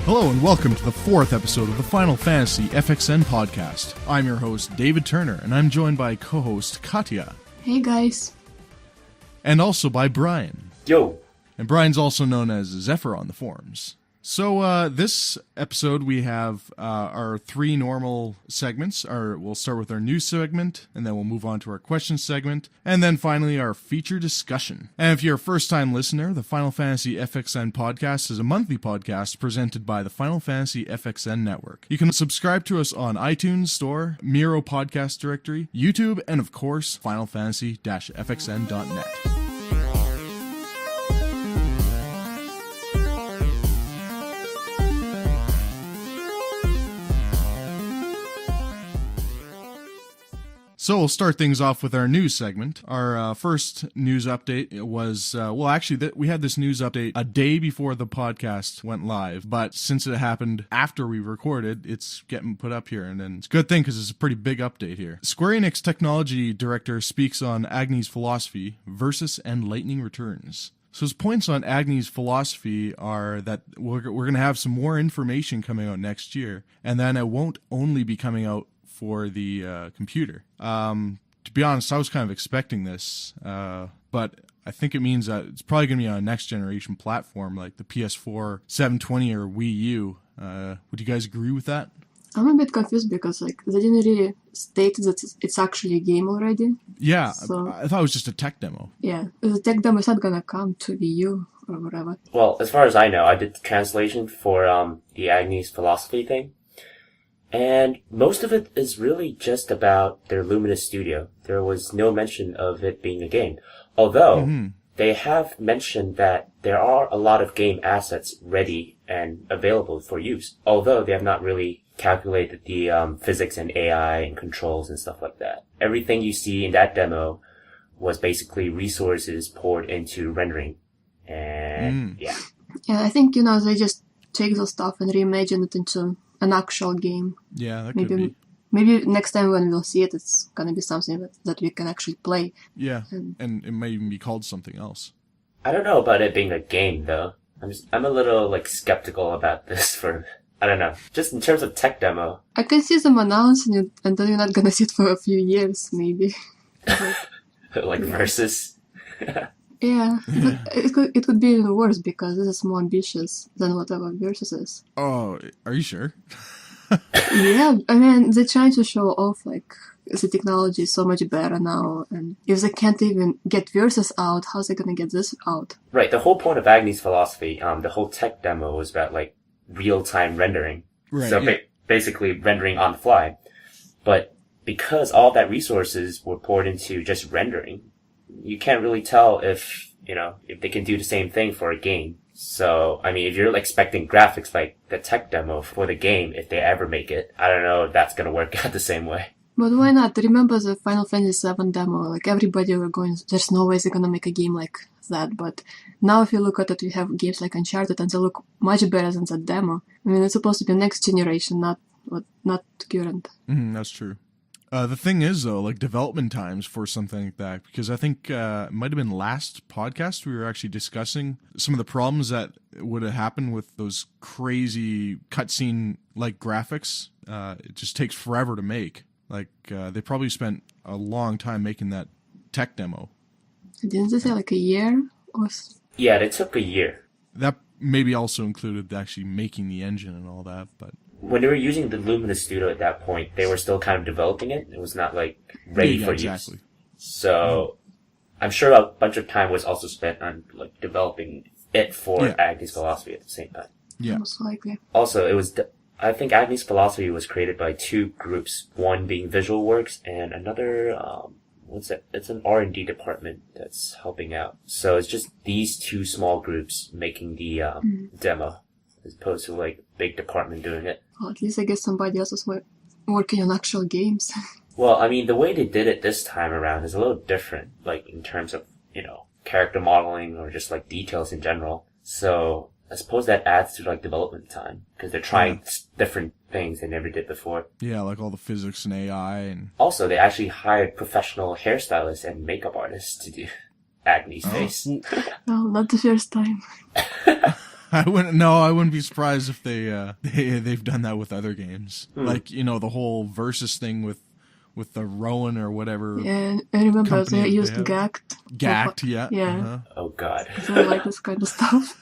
Hello and welcome to the fourth episode of the Final Fantasy FXN podcast. I'm your host, David Turner, and I'm joined by co-host Katya. Hey guys. And also by Brian. Yo. And Brian's also known as Zephyr on the forums. So this episode we have our three normal segments. We'll start with our news segment, and then we'll move on to our questions segment, and then finally our feature discussion. And if you're a first-time listener, the Final Fantasy FXN podcast is a monthly podcast presented by the Final Fantasy FXN network. You can subscribe to us on iTunes Store, Miro Podcast Directory, YouTube, and of course, finalfantasy-fxn.net. So we'll start things off with our news segment. Our first news update was, we had this news update a day before the podcast went live, but since it happened after we recorded, it's getting put up here, and it's a good thing because it's a pretty big update here. Square Enix Technology Director speaks on Agni's philosophy, Versus and Lightning Returns. So his points on Agni's philosophy are that we're going to have some more information coming out next year, and then it won't only be coming out for the computer. To be honest, I was kind of expecting this, but I think it means that it's probably going to be on a next generation platform like the PS4, 720, or Wii U. Would you guys agree with that? I'm a bit confused because they didn't really state that it's actually a game already. Yeah, so, I thought it was just a tech demo. Yeah, the tech demo is not going to come to Wii U or whatever. Well, as far as I know, I did the translation for the Agni's philosophy thing. And most of it is really just about their Luminous studio. There was no mention of it being a game. Although, they have mentioned that there are a lot of game assets ready and available for use. Although they have not really calculated the physics and AI and controls and stuff like that. Everything you see in that demo was basically resources poured into rendering. And, yeah. Yeah, I think, they just take those stuff and reimagine it into an actual game. Yeah, that could be. Maybe next time when we'll see it, it's gonna be something that we can actually play. Yeah, and it might even be called something else. I don't know about it being a game, though. I'm a little, skeptical about this I don't know. Just in terms of tech demo. I can see them announcing it, and then you're not gonna see it for a few years, maybe. Versus. Yeah, but it could be even worse because this is more ambitious than whatever Versus is. Oh, are you sure? Yeah, I mean, they're trying to show off, the technology is so much better now, and if they can't even get Versus out, how's they gonna get this out? Right, the whole point of Agni's philosophy, the whole tech demo was about, real-time rendering. Right. So basically rendering on the fly. But because all that resources were poured into just rendering, you can't really tell if they can do the same thing for a game. So, I mean, if you're expecting graphics like the tech demo for the game, if they ever make it, I don't know if that's going to work out the same way. But why not? Remember the Final Fantasy VII demo? Everybody were going, there's no way they're going to make a game like that. But now if you look at it, you have games like Uncharted and they look much better than that demo. I mean, it's supposed to be next generation, not current. That's true. The thing is, though, development times for something like that, because I think it might have been last podcast we were actually discussing some of the problems that would have happened with those crazy cutscene-like graphics. It just takes forever to make. They probably spent a long time making that tech demo. Didn't they say a year? Yeah, it took a year. That maybe also included actually making the engine and all that, but... When they were using the Luminous Studio at that point, they were still kind of developing it. It was not, ready for use. So, I'm sure a bunch of time was also spent on, developing it for Agni's philosophy at the same time. Yeah. Most likely. Also, I think Agni's philosophy was created by two groups. One being Visual Works and another, it's an R&D department that's helping out. So it's just these two small groups making the, demo. As opposed to big department doing it. Well, at least I guess somebody else was working on actual games. Well, I mean, the way they did it this time around is a little different, in terms of, character modeling or just details in general. So I suppose that adds to development time because they're trying different things they never did before. Yeah, all the physics and AI and. Also, they actually hired professional hairstylists and makeup artists to do Agni's face. No, not the first time. I wouldn't be surprised if they've done that with other games. Like, the whole Versus thing with the Rowan or whatever. Yeah, I remember they used have. Gact. Gact, yeah. Yeah. Uh-huh. Oh god. So I like this kind of stuff.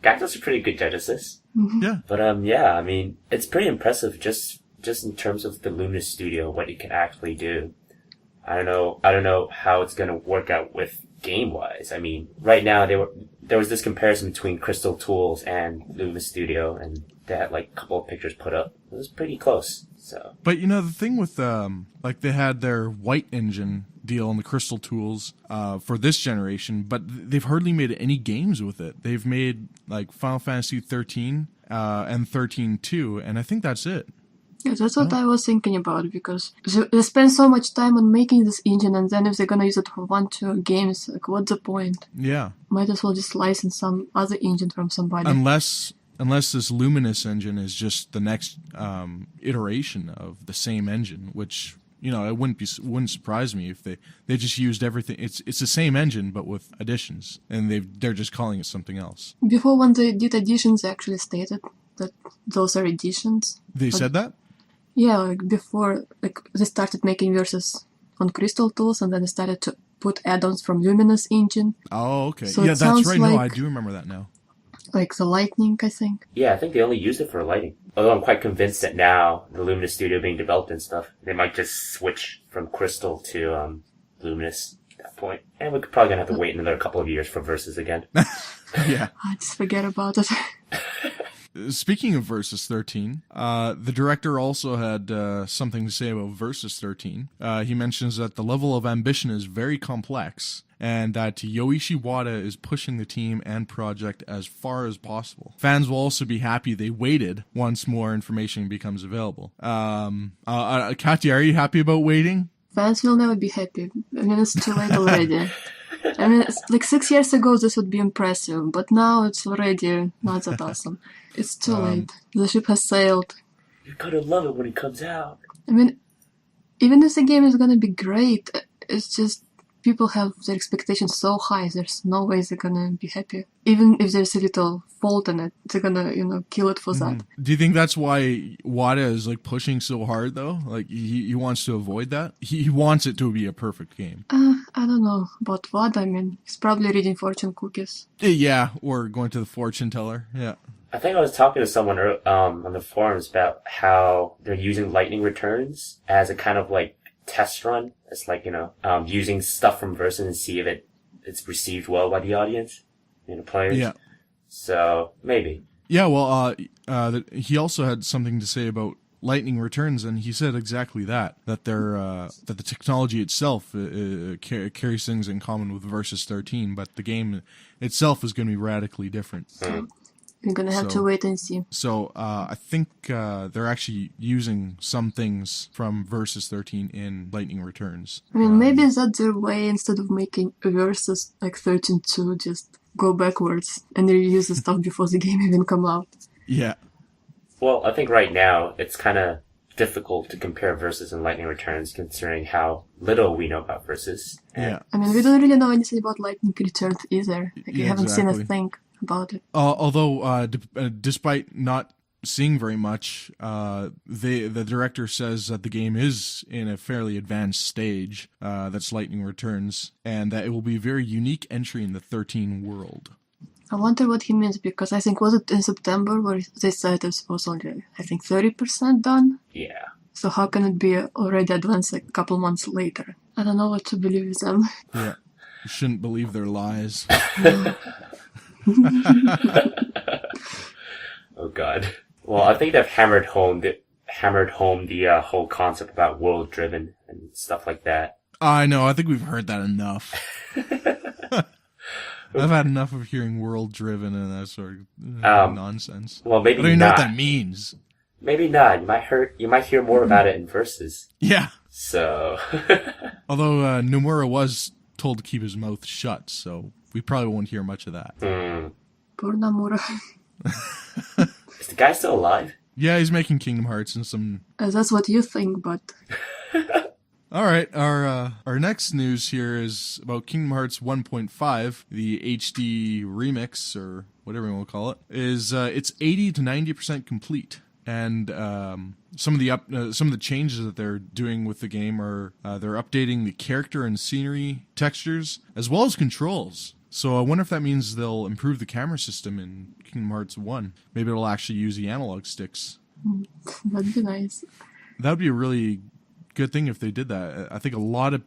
Gact was a pretty good Genesis. Yeah. But I mean, it's pretty impressive just in terms of the Luminous Studio, what it can actually do. I don't know how it's gonna work out with game-wise. I mean, right now there was this comparison between Crystal Tools and Luminous Studio, and they had like a couple of pictures put up. It was pretty close. So. But the thing with like they had their White Engine deal on the Crystal Tools for this generation, but they've hardly made any games with it. They've made like Final Fantasy 13 and 13-2, and I think that's it. Yeah, that's what I was thinking about, because they spend so much time on making this engine, and then if they're gonna use it for 1-2 games, like, what's the point? Yeah. Might as well just license some other engine from somebody. Unless this Luminous engine is just the next iteration of the same engine, which it wouldn't surprise me if they just used everything. It's the same engine but with additions, and they're just calling it something else. Before, when they did additions, they actually stated that those are additions. They said that? Yeah, like before, like they started making Versus on Crystal Tools, and then they started to put add-ons from Luminous engine. Oh, okay. So yeah, that's right. No, I like, do remember that now. Like the Lightning, I think. Yeah, I think they only used it for lighting. Although I'm quite convinced that now, the Luminous Studio being developed and stuff, they might just switch from Crystal to Luminous at that point. And we're probably going to have to wait another couple of years for Versus again. Yeah. I just forget about it. Speaking of Versus 13, the director also had something to say about Versus 13. He mentions that the level of ambition is very complex, and that Yoichi Wada is pushing the team and project as far as possible. Fans will also be happy they waited once more information becomes available. Katya, are you happy about waiting? Fans will never be happy. I mean, it's too late already. I mean, it's like 6 years ago this would be impressive, but now it's already not that awesome. It's too late. The ship has sailed. You're gonna love it when it comes out. I mean, even if the game is gonna be great, it's just people have their expectations so high, there's no way they're gonna be happy. Even if there's a little fault in it, they're gonna, kill it for that. Do you think that's why Wada is like pushing so hard though? Like he wants to avoid that? He wants it to be a perfect game. I don't know about Wada. I mean, he's probably reading fortune cookies. Yeah, or going to the fortune teller. Yeah. I think I was talking to someone on the forums about how they're using Lightning Returns as a kind of like test run. It's like, using stuff from Versus and see if it's received well by the audience, players. Yeah. So, maybe. Yeah, well, he also had something to say about Lightning Returns, and he said exactly that that the technology itself carries things in common with Versus 13, but the game itself is going to be radically different. You're gonna have to wait and see. So I think they're actually using some things from Versus 13 in Lightning Returns. I mean, maybe that's their way, instead of making a Versus like 13-2, just go backwards and reuse the stuff before the game even come out. Yeah. Well, I think right now it's kind of difficult to compare Versus and Lightning Returns, considering how little we know about Versus. Yeah. I mean, we don't really know anything about Lightning Returns either. Like, we haven't seen a thing about it. Although, despite not seeing very much, the director says that the game is in a fairly advanced stage. That's Lightning Returns, and that it will be a very unique entry in the 13 world. I wonder what he means, because I think, was it in September where they said it was only, I think, 30% done? Yeah. So how can it be already advanced like a couple months later? I don't know what to believe with them. Yeah. You shouldn't believe their lies. Oh god. Well, I think they've hammered home the whole concept about world driven and stuff like that. I know. I think we've heard that enough. I've had enough of hearing world driven and that sort of nonsense. Well, maybe I don't even not. know what that means. Maybe not. You might hear more about it in Versus. Yeah. So. Although Nomura was told to keep his mouth shut, so we probably won't hear much of that. Poor Nomura. Is the guy still alive? Yeah, he's making Kingdom Hearts and some... That's what you think, but... All right, our next news here is about Kingdom Hearts 1.5, the HD remix or whatever you want to call it. It's 80 to 90% complete, and some of the changes that they're doing with the game are they're updating the character and scenery textures as well as controls. So I wonder if that means they'll improve the camera system in Kingdom Hearts 1. Maybe it'll actually use the analog sticks. That'd be nice. That would be a really good thing if they did that. I think a lot of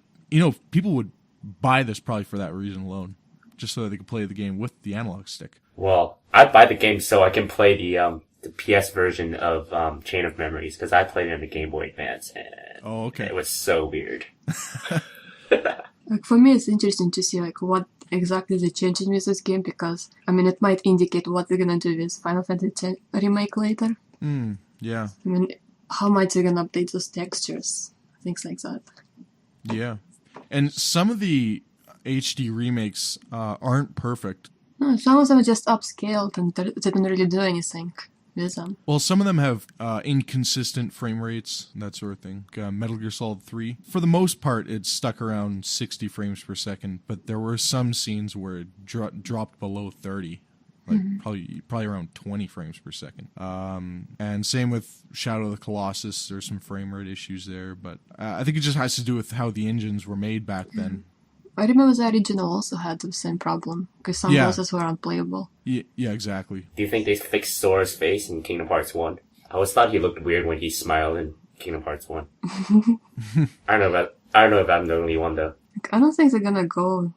people would buy this probably for that reason alone, just so that they could play the game with the analog stick. Well, I'd buy the game so I can play the PS version of Chain of Memories, because I played it on the Game Boy Advance, and it was so weird. Like, for me, it's interesting to see like what exactly they're changing with this game, because I mean it might indicate what they're gonna do with Final Fantasy X remake later. Yeah. I mean, how much they're gonna update those textures, things like that. Yeah. And some of the HD remakes aren't perfect. No, some of them are just upscaled and they don't really do anything with them. Well, some of them have inconsistent frame rates, that sort of thing. Metal Gear Solid 3. For the most part, it's stuck around 60 frames per second, but there were some scenes where it dropped below 30. Like probably around 20 frames per second. And same with Shadow of the Colossus. There's some frame rate issues there, but I think it just has to do with how the engines were made back then. I remember the original also had the same problem, because some bosses were unplayable. Yeah, exactly. Do you think they fixed Sora's face in Kingdom Hearts 1? I always thought he looked weird when he smiled in Kingdom Hearts 1. I don't know if I'm the only one though. I don't think they're gonna go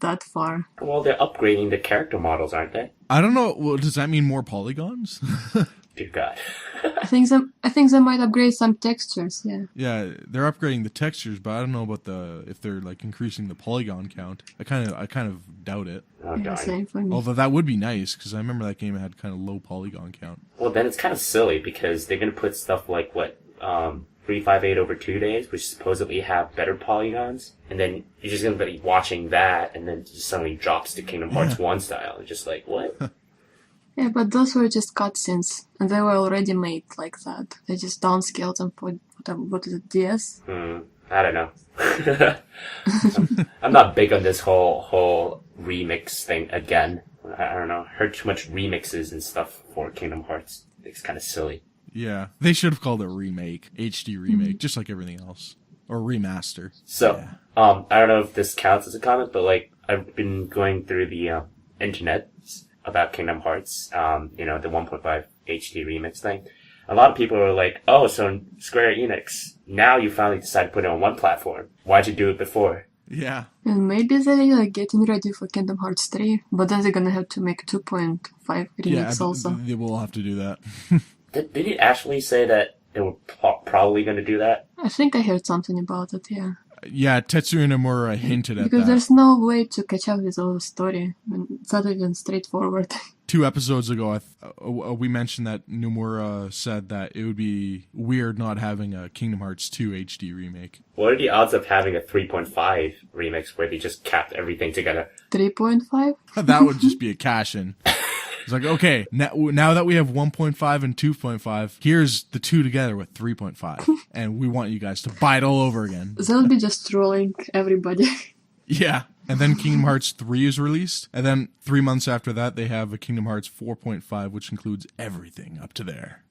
that far. Well, they're upgrading the character models, aren't they? I don't know. Well, does that mean more polygons? Dear God. I think they might upgrade some textures. Yeah. Yeah, they're upgrading the textures, but I don't know about if they're like increasing the polygon count. I kind of doubt it. Oh, Yeah, darn. same for me. Although that would be nice, because I remember that game had kind of low polygon count. Well, then it's kind of silly because they're going to put stuff like 358 over 2 days, which supposedly have better polygons, and then you're just going to be watching that, and then it just suddenly drops to Kingdom Hearts 1 style. It's just like, what? Yeah, but those were just cutscenes, and they were already made like that. They just downscaled them for what is it, DS? I don't know. I'm not big on this whole remix thing again. I don't know. Heard too much remixes and stuff for Kingdom Hearts. It's kind of silly. Yeah, they should have called it remake, HD remake, just like everything else, or remaster. So, I don't know if this counts as a comment, but like I've been going through the internet about Kingdom Hearts, the 1.5 HD remix thing. A lot of people are like, "Oh, so Square Enix, now you finally decided to put it on one platform. Why'd you do it before?" Yeah. And maybe they're like getting ready for Kingdom Hearts 3, but then they're gonna have to make 2.5 remix also. They will have to do that. Did he actually say that they were probably going to do that? I think I heard something about it, yeah. Yeah, Tetsuya Nomura hinted at Because that. there's no way to catch up with all the story. I mean, it's not even straightforward. 2 episodes ago, we mentioned that Nomura said that it would be weird not having a Kingdom Hearts 2 HD remake. What are the odds of having a 3.5 remix where they just capped everything together? 3.5? That would just be a cash-in. It's like, okay, now that we have 1.5 and 2.5, here's the 2 together with 3.5. And we want you guys to buy it all over again. They'll be just trolling everybody. Yeah. And then Kingdom Hearts 3 is released. And then 3 months after that, they have a Kingdom Hearts 4.5, which includes everything up to there.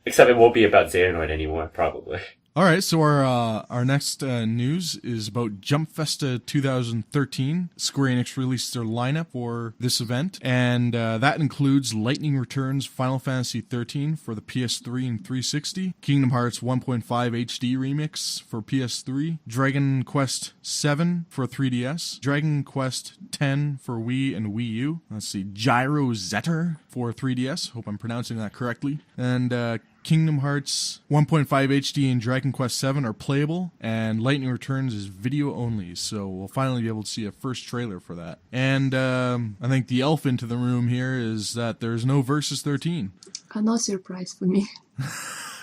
Except it won't be about Xehanort anymore, probably. All right, so our next news is about Jump Festa 2013. Square Enix released their lineup for this event, and that includes Lightning Returns Final Fantasy 13 for the PS3 and 360, Kingdom Hearts 1.5 HD Remix for PS3, Dragon Quest 7 for 3DS, Dragon Quest 10 for Wii and Wii U. Let's see, Gyro Zetter for 3DS. Hope I'm pronouncing that correctly. And Kingdom Hearts 1.5 HD and Dragon Quest 7 are playable, and Lightning Returns is video only, so we'll finally be able to see a first trailer for that. And I think the elephant in the room here is that there's no Versus 13. No surprise for me.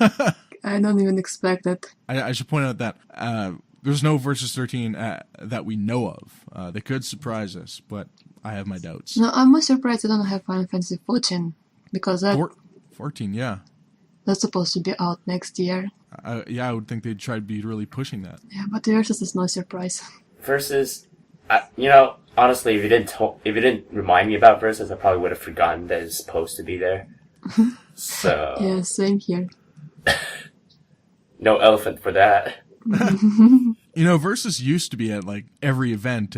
I don't even expect it. I should point out that there's no Versus 13 that we know of. They could surprise us, but I have my doubts. No, I'm more surprised I don't have Final Fantasy 14, because that... 14, yeah. That's supposed to be out next year. I would think they'd try to be really pushing that. Yeah, but the Versus is no surprise. Versus, honestly, if you didn't remind me about Versus, I probably would have forgotten that it's supposed to be there. So Yeah, same here. no elephant for that. Versus used to be at like every event,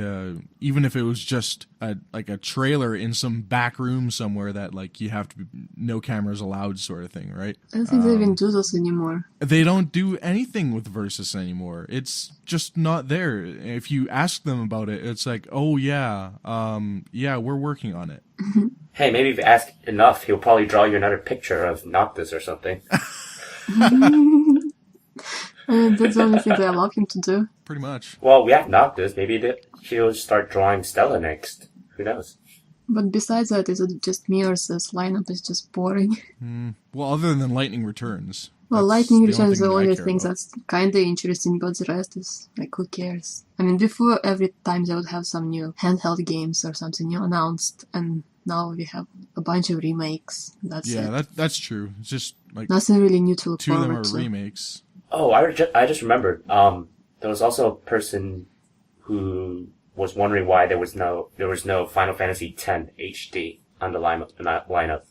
even if it was just a trailer in some back room somewhere that like you have to be, no cameras allowed sort of thing, right? I don't think they even do those anymore. They don't do anything with Versus anymore. It's just not there. If you ask them about it, it's like, oh yeah, we're working on it. Hey, maybe if you ask enough, he'll probably draw you another picture of Noctis or something. That's the only thing they allow him to do. Pretty much. Well, we have Noctis. Maybe he'll start drawing Stella next. Who knows? But besides that, is it just me or this lineup is just boring? Well, other than Lightning Returns. Well, That's Lightning the Returns is the thing that I only care thing about. that's kinda interesting, but the rest is like, who cares? I mean, before every time they would have some new handheld games or something new announced, and now we have a bunch of remakes. That's it. That's true. It's just like Nothing really new to look two of them forward are to. remakes. Oh, I just remembered. There was also a person who was wondering why there was no Final Fantasy X HD on the lineup.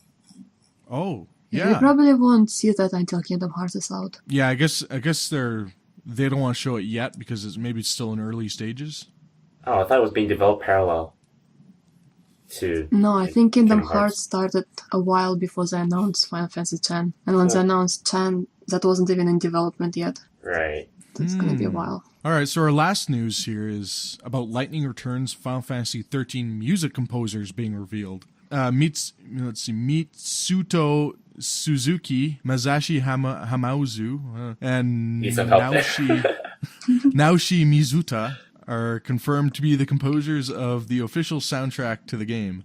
Oh, We yeah. probably won't see that until Kingdom Hearts is out. Yeah, I guess they don't want to show it yet because it's still in early stages. Oh, I thought it was being developed parallel to. No, I think Kingdom Kingdom Hearts Hearts. started a while before they announced Final Fantasy X. And when they announced 10, that wasn't even in development yet. Right. So it's gonna be a while. All right, so our last news here is about Lightning Returns Final Fantasy 13 music composers being revealed. Mitsuto Suzuki, Masashi Hamauzu, and Need some help there. Naoshi Mizuta are confirmed to be the composers of the official soundtrack to the game.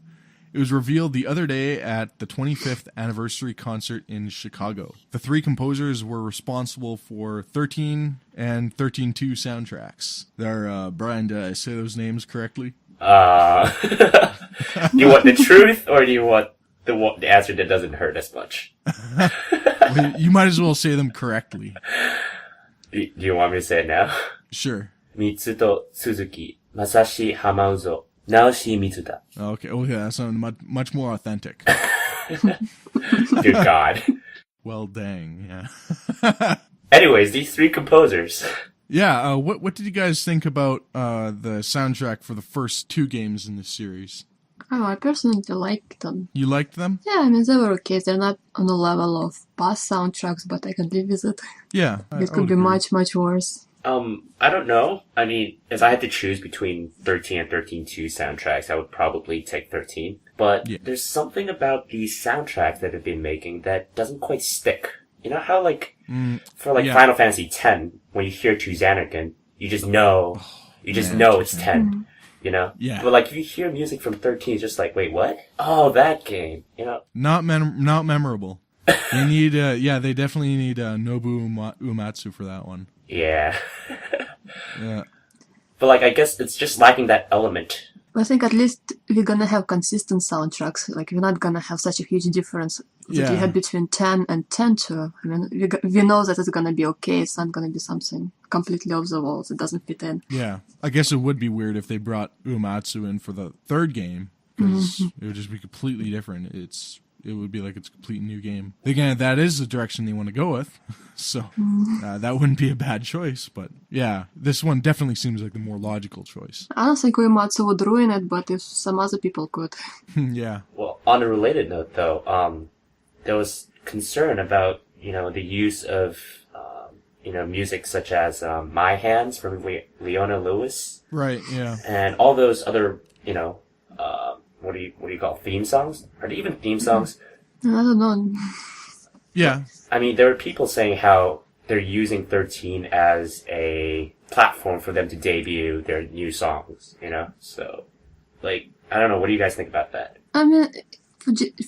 It was revealed the other day at the 25th anniversary concert in Chicago. The three composers were responsible for 13 and 13-2 soundtracks. Brian, did I say those names correctly? Do you want the truth, or do you want the answer that doesn't hurt as much? Well, you might as well say them correctly. Do you want me to say it now? Sure. Mitsuto Suzuki, Masashi Hamauzo, Naoshi Mizuta. Okay. Oh, yeah. That sounds much more authentic. Good God. Well, dang. Yeah. Anyways, these three composers. Yeah. What did you guys think about the soundtrack for the first two games in this series? Oh, I personally liked them. You liked them? Yeah, I mean, they were okay. They're not on the level of past soundtracks, but I can live with it. Yeah. It could be much, much worse. I don't know. I mean, if I had to choose between 13 and 13-2 soundtracks, I would probably take 13. But there's something about these soundtracks that they've been making that doesn't quite stick. You know how, Final Fantasy X, when you hear To Xanarkand, you just know it's 10. You know? Yeah. But, if you hear music from 13, it's just like, wait, what? Oh, that game. You know? Not memorable. They need, they definitely need Nobu Uematsu for that one. Yeah. Yeah. But, I guess it's just lacking that element. I think at least we're gonna have consistent soundtracks. Like, we're not gonna have such a huge difference that we had between 10 and 10-2. I mean, we know that it's gonna be okay. It's not gonna be something completely off the walls. It doesn't fit in. Yeah. I guess it would be weird if they brought Uematsu in for the third game, because it would just be completely different. It would be like it's a complete new game. Again, that is the direction they want to go with, so that wouldn't be a bad choice. But yeah, this one definitely seems like the more logical choice. I don't think Uematsu would ruin it, but if some other people could. Yeah. Well, on a related note, though, there was concern about, the use of, music such as My Hands from Leona Lewis. Right, yeah. And all those other, what do you call theme songs? Are they even theme songs? I don't know. Yeah. I mean, there were people saying how they're using 13 as a platform for them to debut their new songs, So, I don't know. What do you guys think about that? I mean,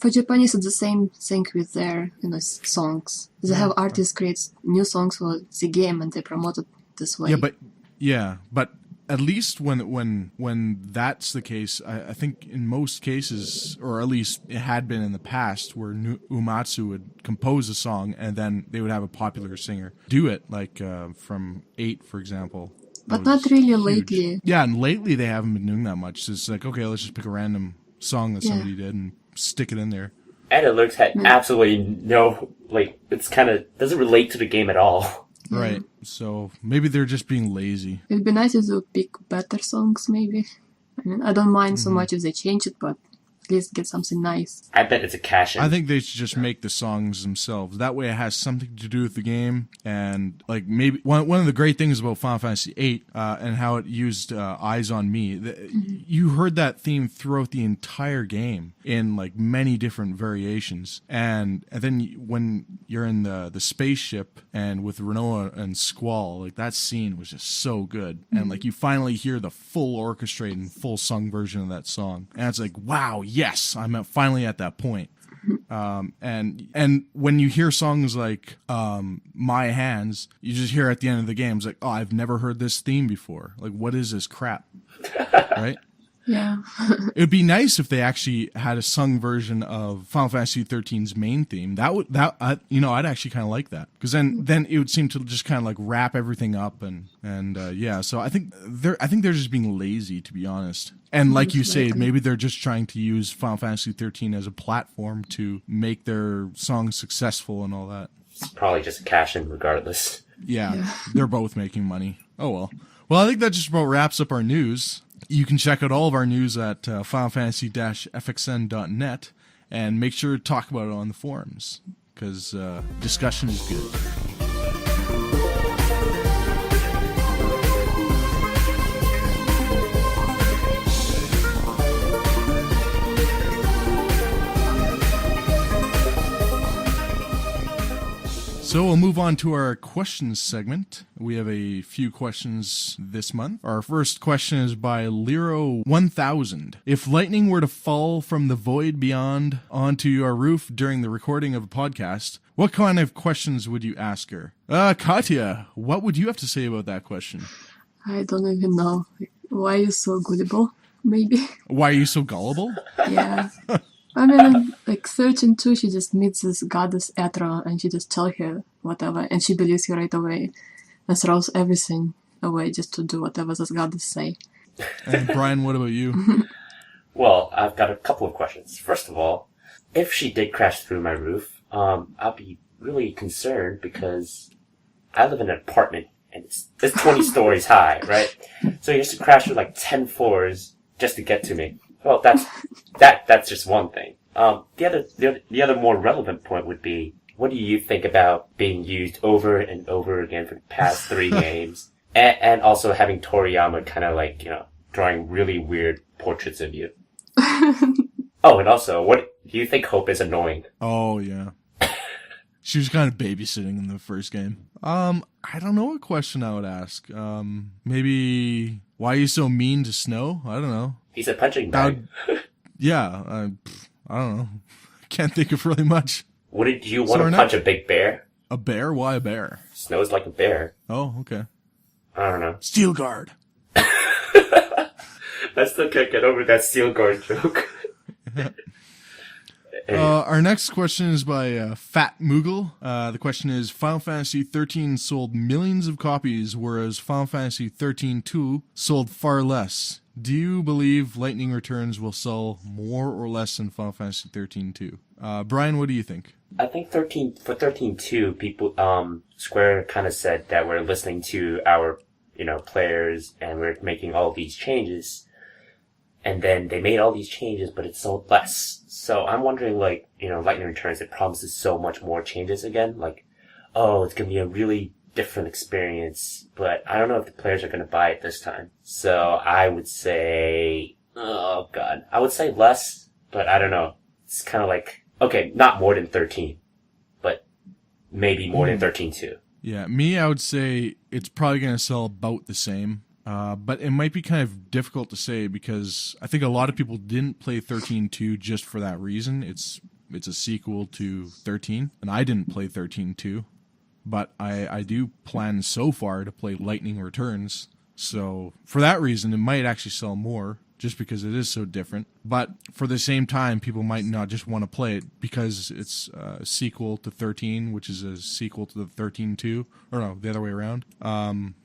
for Japanese, it's the same thing with their, songs. They have artists create new songs for the game and they promote it this way. Yeah, but at least when that's the case, I think in most cases, or at least it had been in the past, where Uematsu would compose a song and then they would have a popular singer do it, like from 8, for example. But not really huge. lately. Yeah, and lately they haven't been doing that much. So it's like, okay, let's just pick a random song that Yeah. somebody did and stick it in there. And it looks absolutely no, like, it's kind of, doesn't relate to the game at all. Yeah. Right. So maybe they're just being lazy. It'd be nice if they would pick better songs, maybe. I mean, I don't mind so much if they change it, but at least get something nice. I bet it's a cash-in. I think they should just make the songs themselves. That way it has something to do with the game. And like maybe one of the great things about Final Fantasy VIII and how it used Eyes on Me, you heard that theme throughout the entire game in like many different variations. And then when you're in the spaceship and with Renoa and Squall, like that scene was just so good. And like you finally hear the full orchestrated and full sung version of that song. And it's like, wow, yes, I'm finally at that point. And when you hear songs like My Hands, you just hear at the end of the game, it's like, oh, I've never heard this theme before. Like, what is this crap? Right? Yeah. It would be nice if they actually had a sung version of Final Fantasy XIII's main theme. I'd actually kind of like that, because then it would seem to just kind of like wrap everything up and yeah. So I think they're just being lazy, to be honest. And like you say, maybe they're just trying to use Final Fantasy XIII as a platform to make their songs successful and all that. It's probably just a cash-in regardless. Yeah, they're both making money. Oh well. Well, I think that just about wraps up our news. You can check out all of our news at FinalFantasy-FXN.net, and make sure to talk about it on the forums, because discussion is good. So we'll move on to our questions segment. We have a few questions this month. Our first question is by Lero1000. If lightning were to fall from the void beyond onto your roof during the recording of a podcast, what kind of questions would you ask her? Katya, what would you have to say about that question? I don't even know. Why are you so gullible? Maybe. Why are you so gullible? Yeah. I mean, like 13-2, she just meets this goddess Etra, and she just tells her whatever, and she believes her right away, and throws everything away just to do whatever this goddess say. And Brian, what about you? Well, I've got a couple of questions. First of all, if she did crash through my roof, I'll be really concerned because I live in an apartment, and it's 20 stories high, right? So you have to crash through like 10 floors just to get to me. Well, that's just one thing. The other more relevant point would be, what do you think about being used over and over again for the past 3 games, and also having Toriyama kind of like, drawing really weird portraits of you? Oh, and also, what do you think Hope is annoying? Oh yeah, she was kind of babysitting in the first game. I don't know what question I would ask. Maybe, why are you so mean to Snow? I don't know. He's a punching bag. Yeah, I don't know. Can't think of really much. Wouldn't you want to punch a big bear? A bear? Why a bear? Snow's like a bear. Oh, okay. I don't know. Steel Guard. I still can't get over that Steel Guard joke. Our next question is by Fat Moogle. The question is, Final Fantasy XIII sold millions of copies, whereas Final Fantasy XIII-2 sold far less. Do you believe Lightning Returns will sell more or less than Final Fantasy XIII-2? Brian, what do you think? I think for 13-2, people, Square kind of said that we're listening to our, players, and we're making all these changes. And then they made all these changes, but it sold less. So I'm wondering, Lightning Returns, it promises so much more changes again. Like, oh, it's gonna be a really different experience, but I don't know if the players are gonna buy it this time. So I would say, oh god, I would say less, but I don't know. It's kind of like, okay, not more than 13, but maybe more than 13-2. Yeah, I would say it's probably gonna sell about the same. But it might be kind of difficult to say, because I think a lot of people didn't play 13-2 just for that reason. It's a sequel to 13, and I didn't play 13-2, but I do plan so far to play Lightning Returns. So for that reason, it might actually sell more just because it is so different. But for the same time, people might not just want to play it because it's a sequel to 13, which is a sequel to the 13-2, or no, the other way around.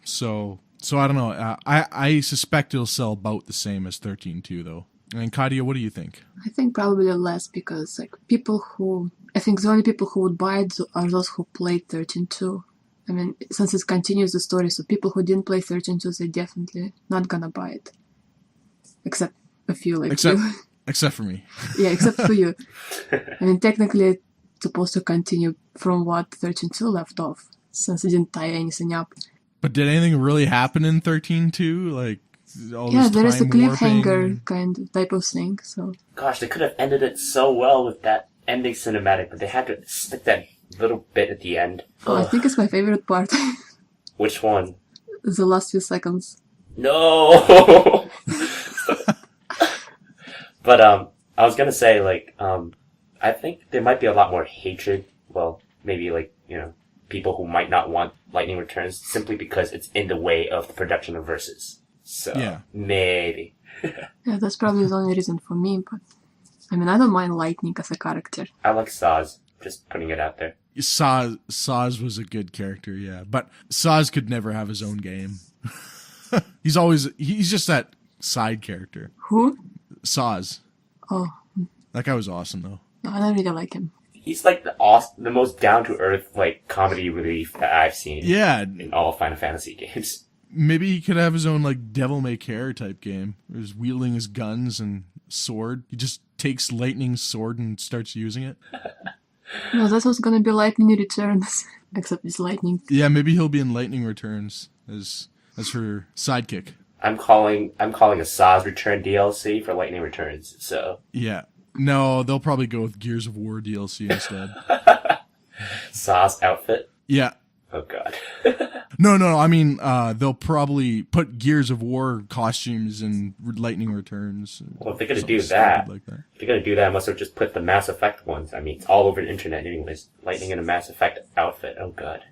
So I don't know. I suspect it'll sell about the same as 13-2, though. And Katia, what do you think? I think probably less because like I think the only people who would buy it are those who played 13-2. I mean, since it continues the story, so people who didn't play 13-2, they're definitely not gonna buy it. Except a few, like you. Except for me. Yeah, except for you. I mean, technically, it's supposed to continue from what 13-2 left off, since it didn't tie anything up. But did anything really happen in 13-2? Like, all yeah, this there is a time cliffhanger warping? kind of type of thing, so... Gosh, they could have ended it so well with that ending cinematic, but they had to stick that little bit at the end. Oh, I think it's my favorite part. Which one? The last few seconds. No! But, I was gonna say, like, I think there might be a lot more hatred. Well, maybe, like, people who might not want Lightning Returns simply because it's in the way of the production of Versus. So, yeah. Maybe. Yeah, that's probably the only reason for me, but... I mean, I don't mind Lightning as a character. I like Saz. Just putting it out there. Saz was a good character, yeah. But Saz could never have his own game. He's just that side character. Who? Saz. Oh. That guy was awesome, though. No, I don't really like him. He's like the most down-to-earth, like, comedy relief that I've seen. Yeah. In all Final Fantasy games. Maybe he could have his own, like, Devil May Care type game. He's wielding his guns and sword. He just takes Lightning's sword and starts using it. No, that was gonna be Lightning Returns. Except it's Lightning. Yeah, maybe he'll be in Lightning Returns as her sidekick. I'm calling a Saz Return DLC for Lightning Returns, so... Yeah. No, they'll probably go with Gears of War DLC instead. Saz outfit? Yeah. Oh, God. No. I mean, they'll probably put Gears of War costumes in Lightning Returns. Well, if they're going to do that, like that, if they're going to do that, I must have just put the Mass Effect ones. I mean, it's all over the internet anyways. Lightning in a Mass Effect outfit. Oh, God.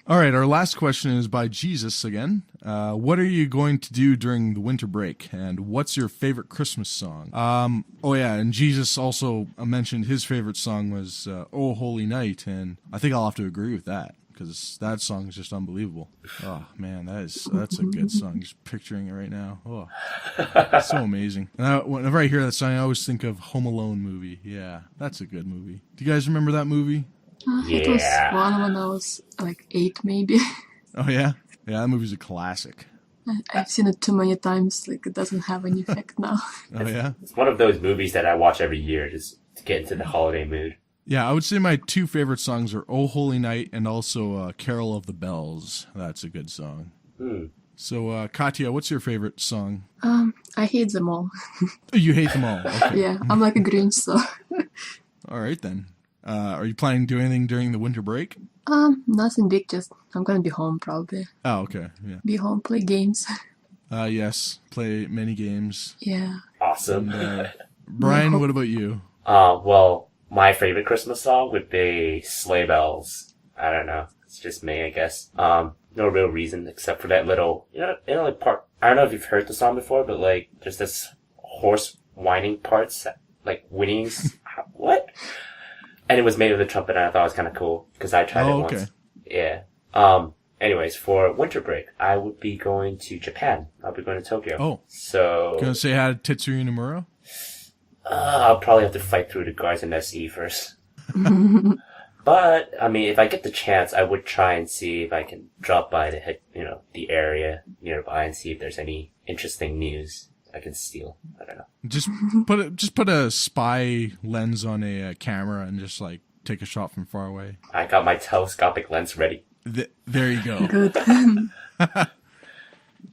All right, our last question is by Jesus again. What are you going to do during the winter break? And what's your favorite Christmas song? Oh yeah, and Jesus also mentioned his favorite song was Oh Holy Night, and I think I'll have to agree with that, because that song is just unbelievable. Oh man, that's a good song. Just picturing it right now. Oh, it's so amazing. And whenever I hear that song, I always think of Home Alone movie. Yeah, that's a good movie. Do you guys remember that movie? It was one when I was like 8 maybe. Oh yeah? Yeah, that movie's a classic. I've seen it too many times, like it doesn't have any effect now. Oh yeah? It's one of those movies that I watch every year just to get into the holiday mood. Yeah, I would say my two favorite songs are Oh Holy Night and also Carol of the Bells. That's a good song. So, Katya, what's your favorite song? I hate them all. You hate them all? Okay. Yeah, I'm like a Grinch, so... All right, then. Are you planning to do anything during the winter break? Nothing big, just I'm gonna be home probably. Oh, okay, yeah. Be home, play games. Yes, play many games. Yeah. Awesome. And, Brian, what about you? Well, my favorite Christmas song would be Sleigh Bells. I don't know. It's just me, I guess. No real reason except for that little, like part. I don't know if you've heard the song before, but like, there's this horse whining parts, like whinnies. What? And it was made with a trumpet, and I thought it was kind of cool, because I tried it once. Okay. Yeah. Anyways, for winter break, I would be going to Japan. I'll be going to Tokyo. Oh. So... Gonna say hi to Tetsuya Nomura? I'll probably have to fight through the guards in SE first. But, I mean, if I get the chance, I would try and see if I can drop by to hit, the area nearby and see if there's any interesting news I can steal. I don't know. Just put a spy lens on a camera and just like take a shot from far away. I got my telescopic lens ready. There you go. Good.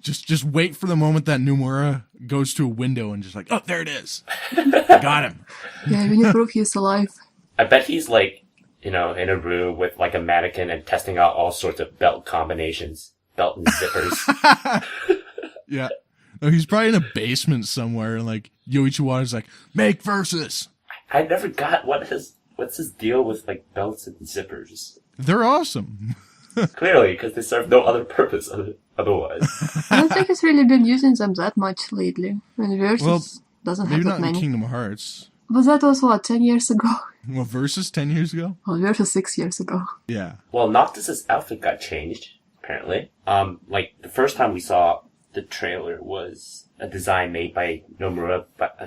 Just wait for the moment that Nomura goes to a window and just like, oh, there it is. I got him. Yeah, when you prove he's alive. I bet he's like, in a room with like a mannequin and testing out all sorts of belt combinations, belt and zippers. Yeah. No, he's probably in a basement somewhere, and like Yoichi Wada's like, make Versus. I never got what's his deal with like belts and zippers. They're awesome. Clearly, because they serve no other purpose otherwise. I don't think he's really been using them that much lately. And Versus doesn't have Maybe that not in many. Kingdom Hearts. But that was, 10 years ago? Well, Versus 10 years ago? Well, Versus 6 years ago. Yeah. Well, Noctis's outfit got changed, apparently. Like, the first time we saw the trailer was a design made by Nomura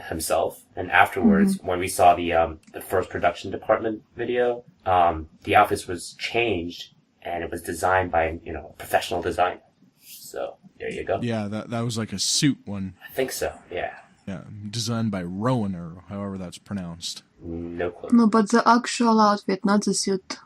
himself. And afterwards, when we saw the first production department video, the outfits was changed, and it was designed by, a professional designer. So, there you go. Yeah, that was like a suit one. I think so, yeah. Yeah, designed by Rowan, or however that's pronounced. No clue. No, but the actual outfit, not the suit,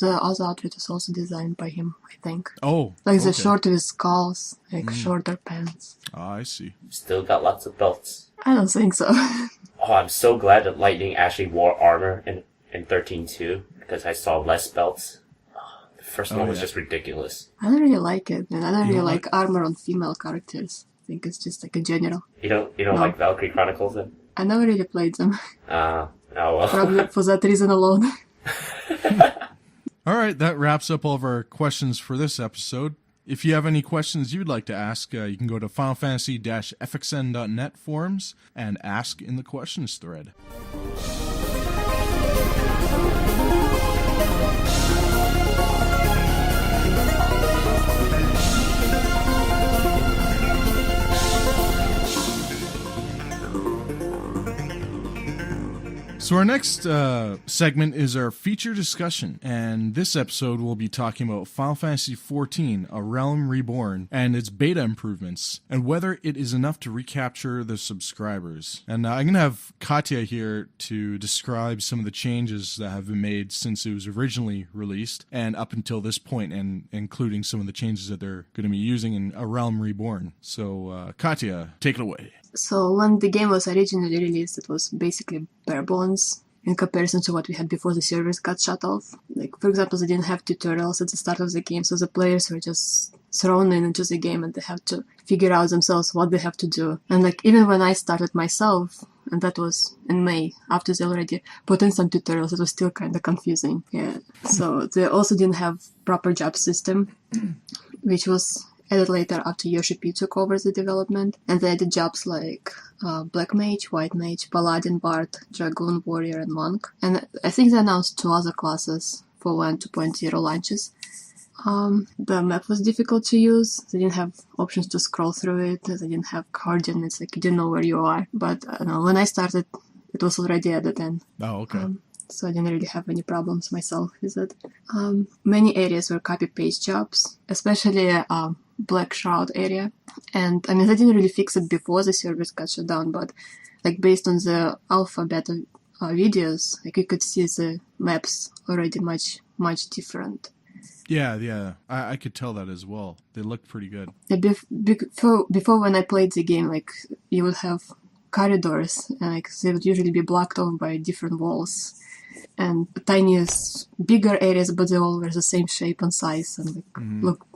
the other outfit is also designed by him, I think. Oh, Like the okay. short with skulls, like shorter pants. Ah, I see. Still got lots of belts. I don't think so. Oh, I'm so glad that Lightning actually wore armor in 13-2, because I saw less belts. Oh, the first one was just ridiculous. I don't really like it, and I don't really don't like armor on female characters. I think it's just like a general. You don't No. like Valkyrie Chronicles then? I never really played them. Oh well. Probably for that reason alone. All right, that wraps up all of our questions for this episode. If you have any questions you'd like to ask, you can go to FinalFantasy-FXN.net forums and ask in the questions thread. So our next segment is our feature discussion, and this episode we'll be talking about Final Fantasy XIV, A Realm Reborn, and its beta improvements, and whether it is enough to recapture the subscribers. And I'm going to have Katya here to describe some of the changes that have been made since it was originally released, and up until this point, and including some of the changes that they're going to be using in A Realm Reborn. So Katya, take it away. So when the game was originally released, it was basically bare bones in comparison to what we had before the servers got shut off. Like, for example, they didn't have tutorials at the start of the game, so the players were just thrown into the game and they have to figure out themselves what they have to do. And like, even when I started myself, and that was in May, after they already put in some tutorials, it was still kind of confusing. Yeah. So they also didn't have proper job system, which was added later after Yoshi P took over the development, and they added jobs like Black Mage, White Mage, Paladin, Bard, Dragoon, Warrior, and Monk. And I think they announced 2 other classes for 1.0 launches. The map was difficult to use. They didn't have options to scroll through it. They didn't have coordinates, like you didn't know where you are. But when I started, it was already added in. Oh, okay. So I didn't really have any problems myself with it. Many areas were copy-paste jobs, especially Black Shroud area. And I mean, they didn't really fix it before the servers got shut down, but like based on the alpha beta videos, like you could see the maps already much different. Yeah, I could tell that as well. They looked pretty good. Before when I played the game, like you would have corridors, and like they would usually be blocked off by different walls. And tiniest, bigger areas, but they all were the same shape and size and like look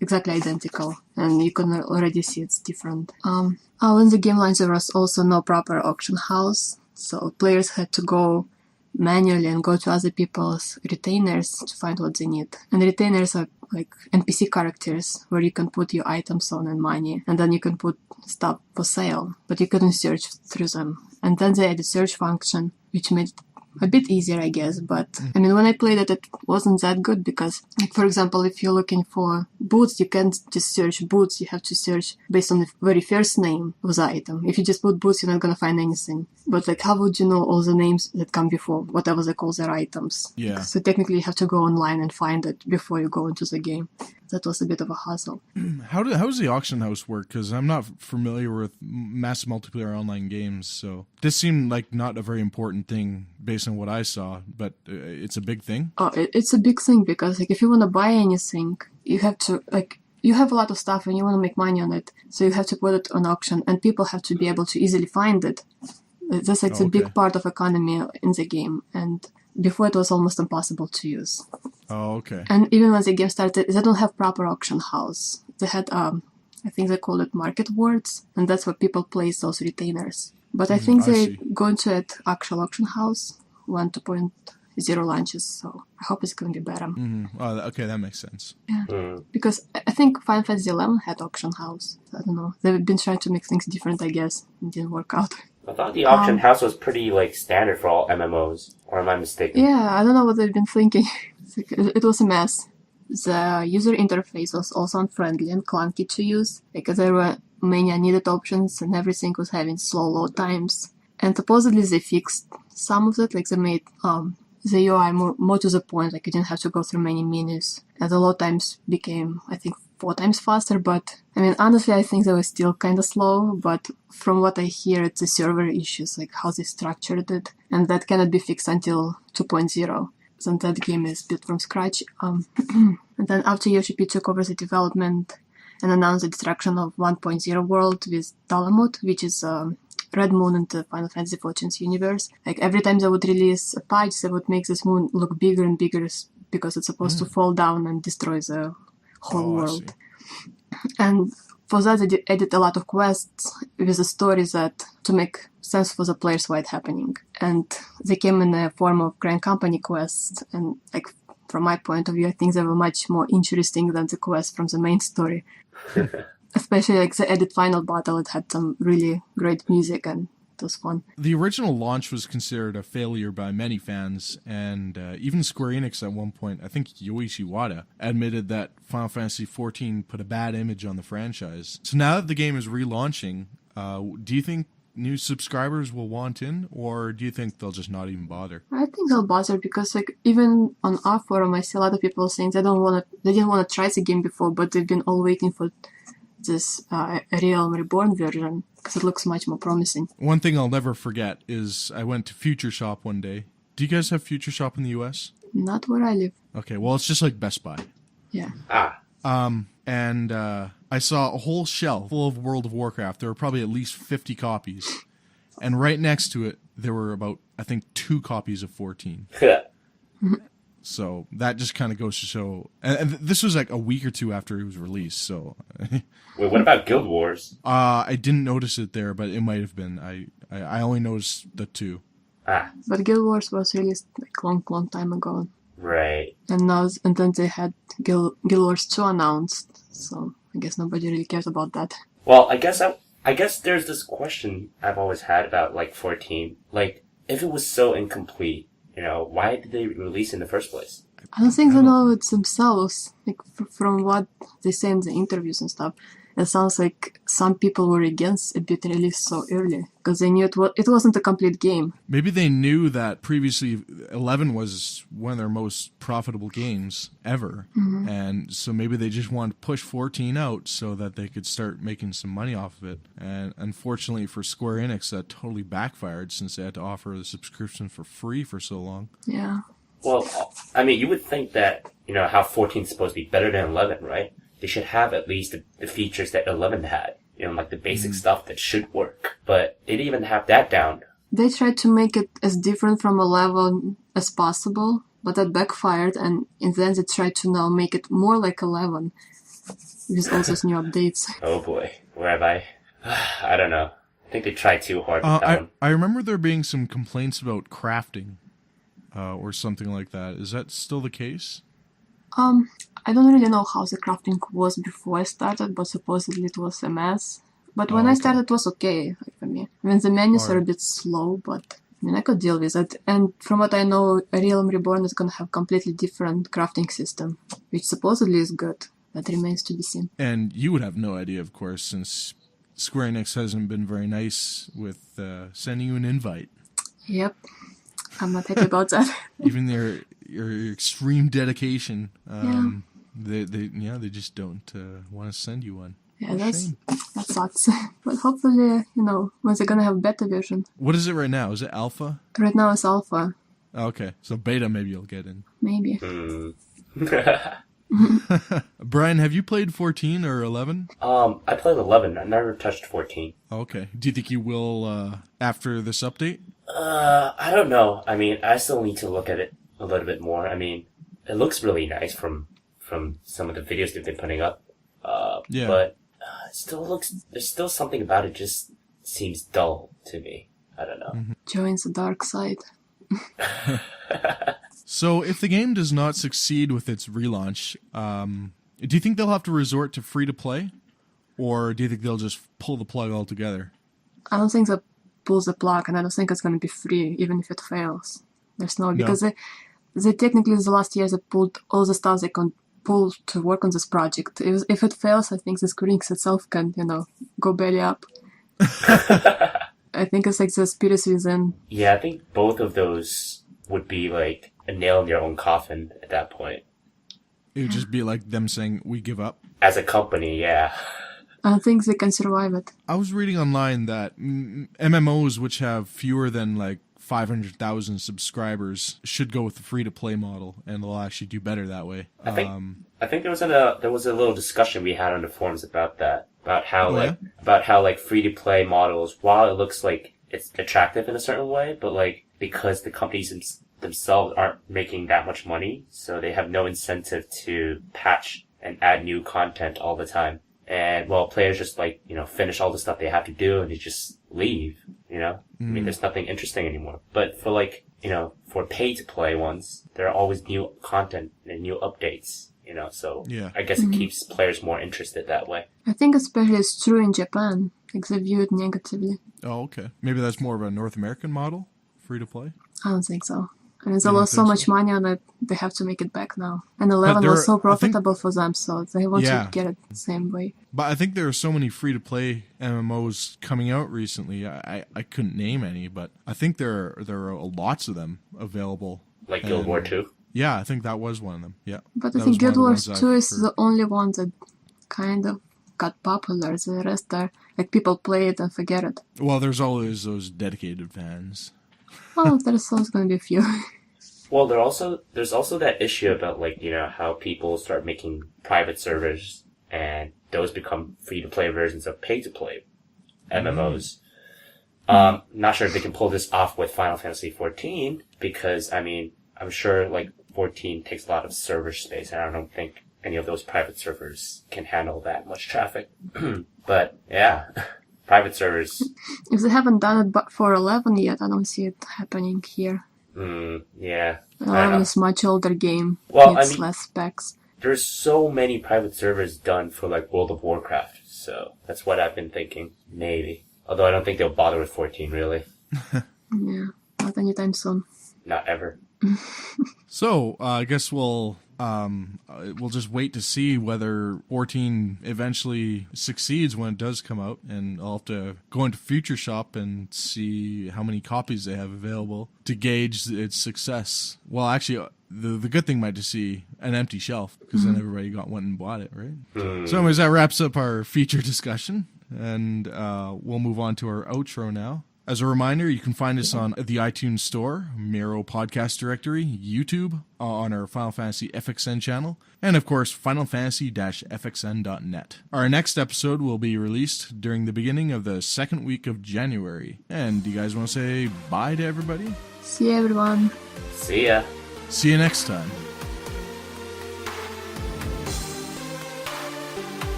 exactly identical. And you can already see it's different. In the game launch, there was also no proper auction house, so players had to go manually and go to other people's retainers to find what they need. And retainers are like NPC characters where you can put your items on and money, and then you can put stuff for sale, but you couldn't search through them. And then they added search function, which made it a bit easier, I guess, but I mean, when I played it, it wasn't that good because, like, for example, if you're looking for boots, you can't just search boots. You have to search based on the very first name of the item. If you just put boots, you're not gonna find anything. But like, how would you know all the names that come before whatever they call their items? Yeah. So technically, you have to go online and find it before you go into the game. That was a bit of a hassle. How does the auction house work? Because I'm not familiar with mass multiplayer online games, so this seemed like not a very important thing based on what I saw, but it's a big thing. Oh, it's a big thing because like if you want to buy anything, you have to you have a lot of stuff and you want to make money on it, so you have to put it on auction, and people have to be able to easily find it. That's like a big part of economy in the game, and before it was almost impossible to use. Oh, okay. And even when the game started, they don't have proper auction house. They had, I think they call it market wards, and that's where people place those retainers. But I think they're going to add actual auction house 1.0 zero launches, so I hope it's going to be better. Oh, okay, that makes sense. Yeah, because I think Final Fantasy 11 had auction house. I don't know. They've been trying to make things different, I guess. It didn't work out. I thought the auction house was pretty like standard for all MMOs, or am I mistaken? Yeah, I don't know what they've been thinking. It was a mess. The user interface was also unfriendly and clunky to use, because there were many unneeded options and everything was having slow load times. And supposedly they fixed some of it, like they made the UI more to the point, like you didn't have to go through many menus. And the load times became, I think, 4 times faster, but I mean, honestly, I think they were still kind of slow, but from what I hear, it's the server issues, like how they structured it, and that cannot be fixed until 2.0. So that game is built from scratch. And then after Yoshi P took over the development and announced the destruction of 1.0 world with Dalamut, which is Red Moon in the Final Fantasy XIV's universe. Like every time they would release a patch, they would make this moon look bigger and bigger because it's supposed to fall down and destroy the whole world. And for that, they added a lot of quests with a story that to make sense for the players why it's happening. And they came in the form of Grand Company quests. And like from my point of view, I think they were much more interesting than the quests from the main story. Especially like the added final battle, it had some really great music and it was fun. The original launch was considered a failure by many fans, and even Square Enix at one point, I think Yoichi Wada, admitted that Final Fantasy XIV put a bad image on the franchise. So now that the game is relaunching, do you think new subscribers will want in, or do you think they'll just not even bother? I think they'll bother because like even on our forum, I see a lot of people saying they didn't want to try the game before, but they've been all waiting for this Realm Reborn version because it looks much more promising. One thing I'll never forget is I went to Future Shop one day. Do you guys have Future Shop in the US? Not where I live. Okay, well, it's just like Best Buy. Yeah. And I saw a whole shelf full of World of Warcraft. There were probably at least 50 copies. And right next to it, there were about, I think, 2 copies of 14. So that just kind of goes to show. And this was like a week or 2 after it was released. So. Wait, what about Guild Wars? I didn't notice it there, but it might have been. I only noticed the 2. But Guild Wars was released like long time ago. Right. And then they had Guild Wars 2 announced. So I guess nobody really cares about that. Well, I guess there's this question I've always had about like 14. Like, if it was so incomplete, you know, why did they release in the first place? I don't think they know it themselves. Like from what they say in the interviews and stuff, it sounds like some people were against it being released so early because they knew it wasn't a complete game. Maybe they knew that previously 11 was one of their most profitable games ever, and so maybe they just wanted to push 14 out so that they could start making some money off of it. And unfortunately for Square Enix, that totally backfired since they had to offer the subscription for free for so long. Yeah. Well, I mean, you would think that, you know, how 14 is supposed to be better than 11, right? They should have at least the features that 11 had, you know, like the basic stuff that should work. But they didn't even have that down. They tried to make it as different from 11 as possible, but that backfired, and in the end they tried to now make it more like 11 with all those new updates. Oh boy, where have I? I don't know. I think they tried too hard with that one. I remember there being some complaints about crafting or something like that. Is that still the case? I don't really know how the crafting was before I started, but supposedly it was a mess. But when I started, it was okay for me. I mean, the menus are a bit slow, but I mean, I could deal with it. And from what I know, Realm Reborn is going to have completely different crafting system, which supposedly is good. That remains to be seen. And you would have no idea, of course, since Square Enix hasn't been very nice with sending you an invite. Yep. I'm not happy about that. Even your extreme dedication, they just don't want to send you one. Yeah, that sucks. But hopefully, you know, when they're gonna have a beta version. What is it right now? Is it alpha? Right now it's alpha. Okay, so beta maybe you'll get in. Maybe. Brian, have you played 14 or 11? I played 11. I never touched 14. Okay. Do you think you will after this update? I don't know. I mean, I still need to look at it a little bit more. I mean, it looks really nice from some of the videos they've been putting up. Yeah. But it still there's still something about it just seems dull to me. I don't know. Join the dark side. So if the game does not succeed with its relaunch, do you think they'll have to resort to free-to-play? Or do you think they'll just pull the plug altogether? I don't think they'll pull the plug, and I don't think it's going to be free, even if it fails. There's no, because they technically the last year they pulled all the stuff they can pull to work on this project. If it fails, I think the Square Enix itself can, go belly up. I think it's like the spirit within. Yeah, I think both of those would be like a nail in their own coffin at that point. It would just be like them saying, we give up. As a company, yeah. I don't think they can survive it. I was reading online that MMOs which have fewer than like 500,000 subscribers should go with the free-to-play model, and they'll actually do better that way. I think there was a little discussion we had on the forums about that, about how free-to-play models, while it looks like it's attractive in a certain way, but like because the companies themselves aren't making that much money, so they have no incentive to patch and add new content all the time. And, well, players just, finish all the stuff they have to do and they just leave, I mean, there's nothing interesting anymore. But for, for pay-to-play ones, there are always new content and new updates, so I guess it keeps players more interested that way. I think especially it's true in Japan. Like, they view it negatively. Oh, okay. Maybe that's more of a North American model, free-to-play? I don't think so. I mean, they lost so much money on it, they have to make it back now. And 11 was so profitable for them, so they want to get it the same way. But I think there are so many free-to-play MMOs coming out recently. I couldn't name any, but I think there are lots of them available. Like Guild War 2? Yeah, I think that was one of them, yeah. But I think Guild Wars 2 is the only one that kind of got popular. The rest are, people play it and forget it. Well, there's always those dedicated fans. Well, there's always going to be a few. Well, there's also that issue about, how people start making private servers and those become free-to-play versions of pay-to-play MMOs. Not sure if they can pull this off with Final Fantasy XIV because, I mean, I'm sure, 14 takes a lot of server space, and I don't think any of those private servers can handle that much traffic. But, yeah, private servers. If they haven't done it for 11 yet, I don't see it happening here. Yeah. 11 is a much older game. Well, it's less specs. There's so many private servers done for, World of Warcraft, so that's what I've been thinking. Maybe. Although I don't think they'll bother with 14, really. Yeah, not anytime soon. Not ever. So, I guess we'll just wait to see whether 14 eventually succeeds when it does come out, and I'll have to go into Future Shop and see how many copies they have available to gauge its success. Well, actually, the good thing might just see an empty shelf, because then everybody went and bought it, right? So anyways, that wraps up our feature discussion, and we'll move on to our outro now. As a reminder, you can find us on the iTunes Store, Miro Podcast Directory, YouTube, on our Final Fantasy FXN channel, and of course, finalfantasy-fxn.net. Our next episode will be released during the beginning of the second week of January. And do you guys want to say bye to everybody? See you, everyone. See ya. See you next time.